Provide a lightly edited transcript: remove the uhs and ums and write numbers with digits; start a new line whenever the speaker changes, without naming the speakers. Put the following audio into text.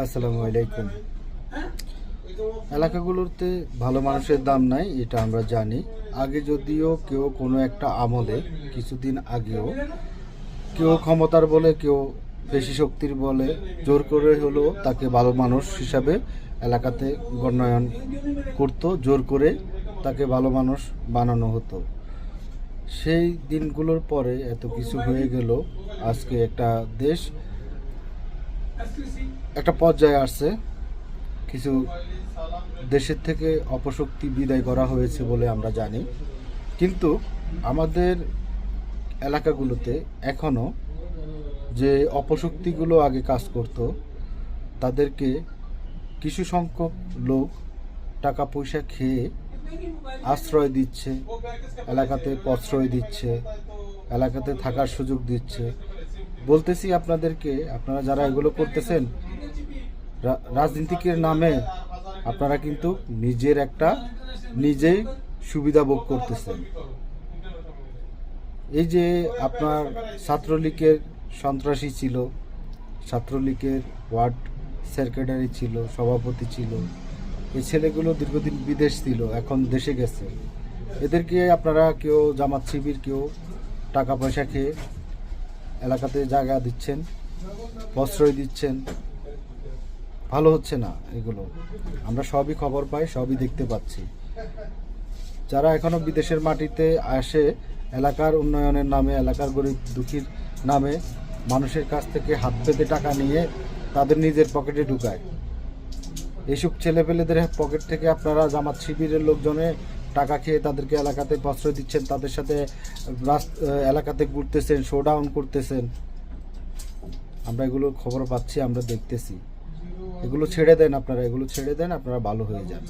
আসসালামু আলাইকুম। এলাকাগুলোতে ভালো মানুষের দাম নাই, এটা আমরা জানি। আগে যদিও কেউ কোনো একটা আমলে কিছুদিন আগেও কেউ ক্ষমতার বলে, কেউ বেশি শক্তির বলে জোর করে হলেও তাকে ভালো মানুষ হিসাবে এলাকাতে গণ্যায়ন করতো, জোর করে তাকে ভালো মানুষ বানানো হতো। সেই দিনগুলোর পরে এত কিছু হয়ে গেল, আজকে একটা দেশ একটা পর্যায়ে আসছে। কিছু দেশের থেকে অপশক্তি বিদায় করা হয়েছে বলে আমরা জানি, কিন্তু আমাদের এলাকাগুলোতে এখনও যে অপশক্তিগুলো আগে কাজ করত, তাদেরকে কিছু সংখ্যক লোক টাকা পয়সা খেয়ে আশ্রয় দিচ্ছে, এলাকাতে প্রশ্রয় দিচ্ছে, এলাকাতে থাকার সুযোগ দিচ্ছে। বলতেছি আপনাদেরকে, আপনারা যারা এগুলো করতেছেন রাজনীতিকের নামে, আপনারা কিন্তু নিজেই সুবিধা ভোগ করতেছেন। এই যে আপনার ছাত্রলীগের সন্ত্রাসী ছিল, ছাত্রলীগের ওয়ার্ড সেক্রেটারি ছিল, সভাপতি ছিল, এই ছেলেগুলো দীর্ঘদিন বিদেশ ছিল, এখন দেশে গেছে। এদেরকে আপনারা কেউ জামাত শিবির, কেউ টাকা পয়সা খেয়ে এলাকাতে জায়গা দিচ্ছেন, প্রশ্রয় দিচ্ছেন। ভালো হচ্ছে না এগুলো, আমরা সবই খবর পাই, সবই দেখতে পাচ্ছি। যারা এখনো বিদেশের মাটিতে আসে এলাকার উন্নয়নের নামে, এলাকার গরিব দুঃখীর নামে মানুষের কাছ থেকে হাত পেতে টাকা নিয়ে তাদের নিজের পকেটে ঢুকায়, এইসব ছেলেপেলেদের পকেট থেকে আপনারা জামাত শিবিরের লোকজনে টাকা খেয়ে তাদেরকে এলাকাতে প্রশ্রয় দিচ্ছেন, তাদের সাথে এলাকাতে ঘুরতেছেন, শোডাউন করতেছেন। আমরা এগুলো খবর পাচ্ছি, আমরা দেখতেছি। এগুলো ছেড়ে দেন আপনারা, এগুলো ছেড়ে দেন, আপনারা ভালো হয়ে যান।